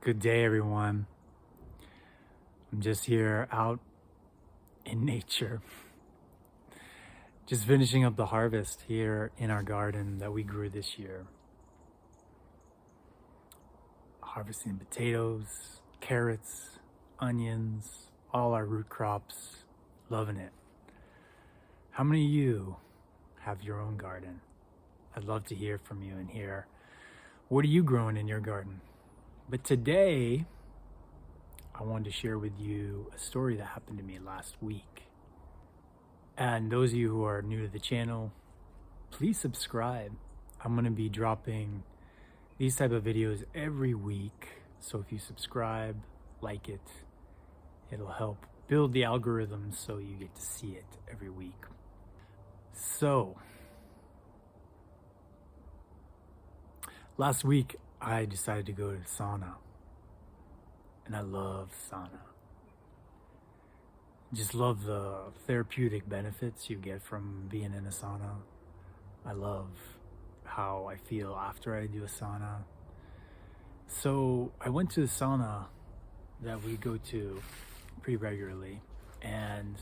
Good day, everyone. I'm just here out in nature, just finishing up the harvest here in our garden that we grew this year. Harvesting potatoes, carrots, onions, all our root crops, loving it. How many of you have your own garden? I'd love to hear from you and hear, what are you growing in your garden? But today, I wanted to share with you a story that happened to me last week. And those of you who are new to the channel, please subscribe. I'm going to be dropping these type of videos every week. So if you subscribe, like it, it'll help build the algorithm so you get to see it every week. So, last week I decided to go to sauna. And I love sauna. Just love the therapeutic benefits you get from being in a sauna. I love how I feel after I do a sauna. So I went to the sauna that we go to pretty regularly, and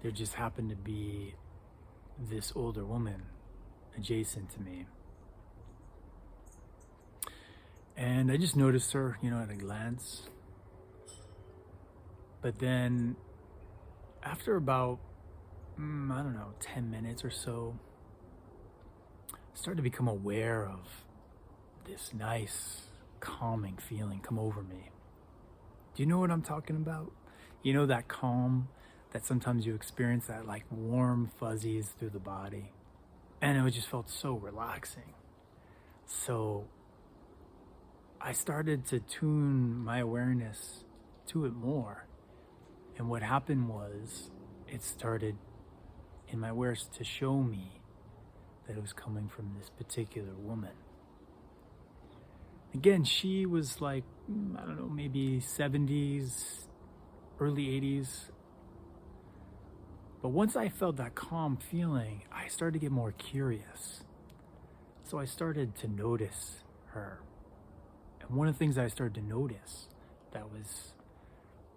there just happened to be this older woman adjacent to me. And I just noticed her, at a glance. But then after about, 10 minutes or so, I started to become aware of this nice, calming feeling come over me. Do you know what I'm talking about? You know that calm that sometimes you experience, that like warm fuzzies through the body? And it just felt so relaxing. So I started to tune my awareness to it more. And what happened was, it started in my awareness to show me that it was coming from this particular woman. Again, she was like, maybe 70s, early 80s. But once I felt that calm feeling, I started to get more curious. So I started to notice her. And one of the things I started to notice that was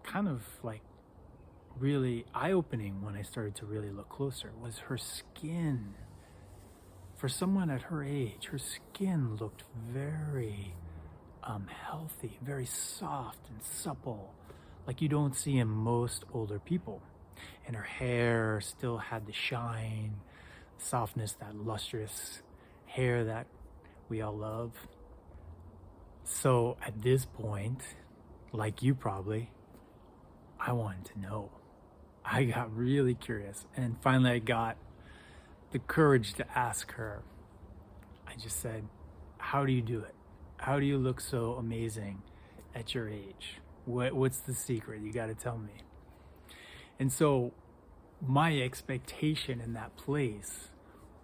kind of like really eye-opening when I started to really look closer was her skin. For someone at her age, her skin looked very healthy, very soft and supple, like you don't see in most older people. And her hair still had the shine, softness, that lustrous hair that we all love. So at this point, like you probably, I wanted to know. I got really curious, and finally I got the courage to ask her. I just said, how do you do it? How do you look so amazing at your age? What's the secret? You got to tell me. And so my expectation in that place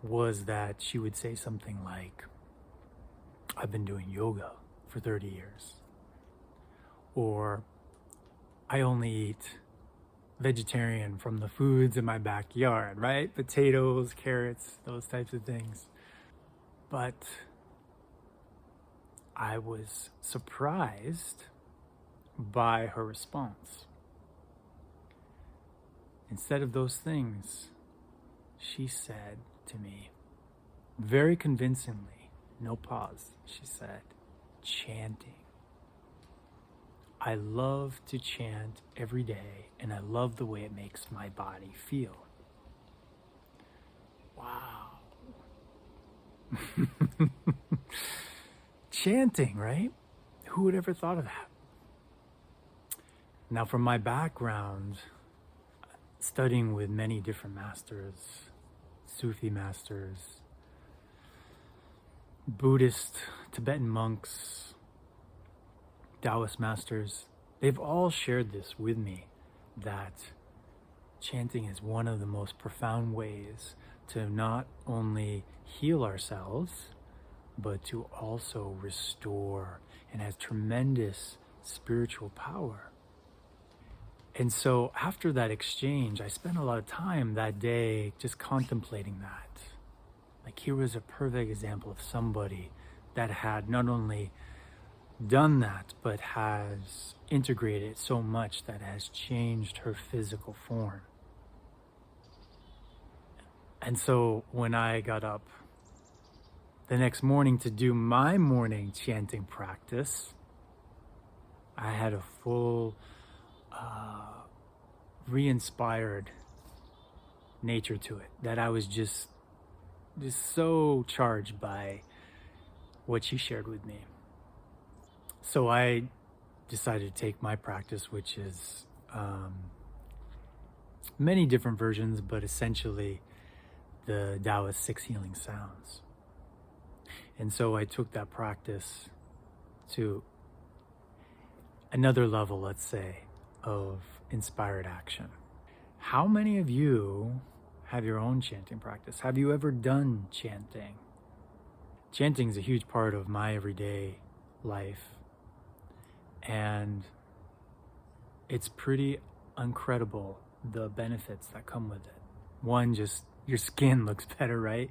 was that she would say something like, I've been doing yoga for 30 years. Or, I only eat vegetarian from the foods in my backyard, right? Potatoes, carrots, those types of things. But I was surprised by her response. Instead of those things, she said to me, very convincingly, no pause, she said, chanting. I love to chant every day, and I love the way it makes my body feel. Wow. Chanting, right? Who would ever thought of that? Now, from my background, studying with many different masters, Sufi masters, Buddhist, Tibetan monks, Taoist masters, they've all shared this with me, that chanting is one of the most profound ways to not only heal ourselves, but to also restore, and has tremendous spiritual power. And so after that exchange, I spent a lot of time that day just contemplating that. Like, here was a perfect example of somebody that had not only done that, but has integrated it so much that it has changed her physical form. And so when I got up the next morning to do my morning chanting practice, I had a full re-inspired nature to it, that I was just so charged by what she shared with me. So I decided to take my practice, which is many different versions, but essentially the Taoist 6 healing sounds. And so I took that practice to another level, let's say, of inspired action. How many of you have your own chanting practice? Have you ever done chanting? Chanting is a huge part of my everyday life, and it's pretty incredible the benefits that come with it. One, just your skin looks better, right?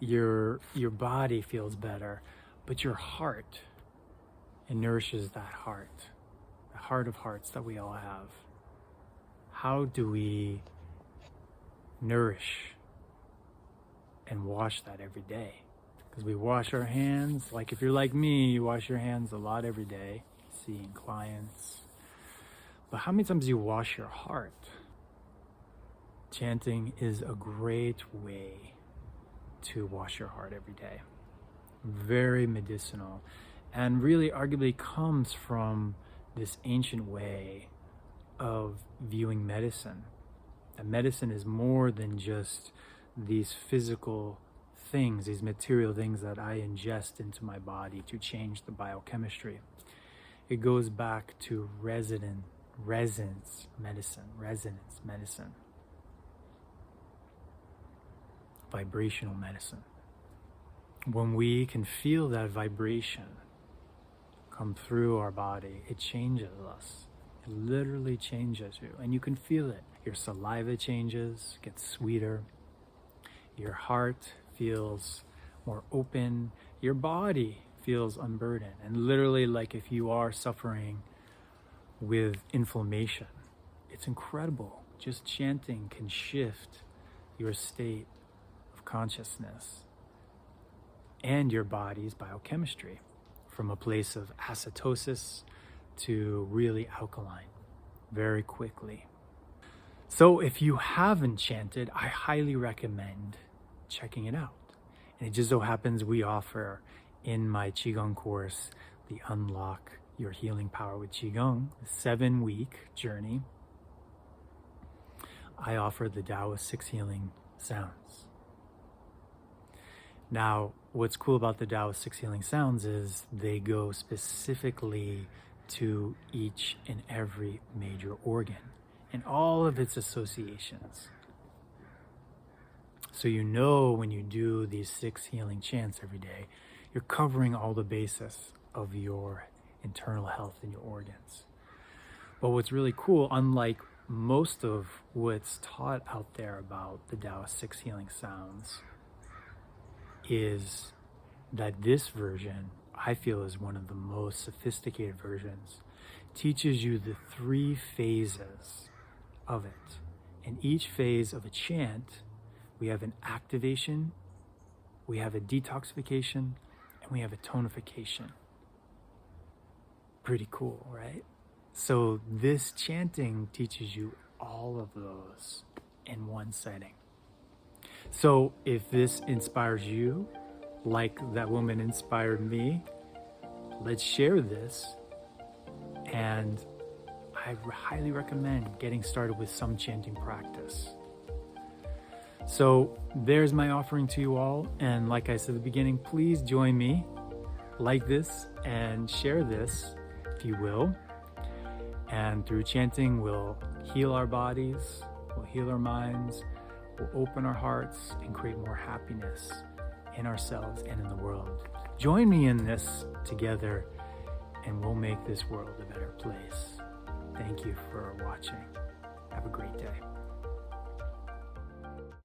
Your body feels better, but your heart, it nourishes that heart, the heart of hearts that we all have. How do we nourish and wash that every day? Because we wash our hands, like if you're like me, you wash your hands a lot every day, seeing clients. But how many times do you wash your heart? Chanting is a great way to wash your heart every day. Very medicinal, and really arguably comes from this ancient way of viewing medicine. That medicine is more than just these physical things, these material things that I ingest into my body to change the biochemistry. It goes back to resonance medicine, vibrational medicine. When we can feel that vibration come through our body, it changes us. It literally changes you, and you can feel it. Your saliva changes, gets sweeter. Your heart feels more open. Your body feels unburdened. And literally, like if you are suffering with inflammation, it's incredible. Just chanting can shift your state of consciousness and your body's biochemistry from a place of acidosis to really alkaline very quickly. So if you haven't chanted, I highly recommend checking it out. And it just so happens we offer in my Qigong course, the Unlock Your Healing Power with Qigong, a 7-week journey. I offer the Taoist 6 healing sounds. Now, what's cool about the Taoist 6 healing sounds is they go specifically to each and every major organ and all of its associations. So you know when you do these 6 healing chants every day, you're covering all the bases of your internal health in your organs. But what's really cool, unlike most of what's taught out there about the Taoist 6 healing sounds, is that this version, I feel, is one of the most sophisticated versions. Teaches you the 3 phases of it. In each phase of a chant, we have an activation, we have a detoxification, and we have a tonification. Pretty cool, right? So this chanting teaches you all of those in one setting. So if this inspires you, like that woman inspired me, let's share this. And I highly recommend getting started with some chanting practice. So there's my offering to you all. And like I said at the beginning, please join me, like this and share this, if you will. And through chanting, we'll heal our bodies, we'll heal our minds, we'll open our hearts and create more happiness in ourselves and in the world. Join me in this together, and we'll make this world a better place. Thank you for watching. Have a great day.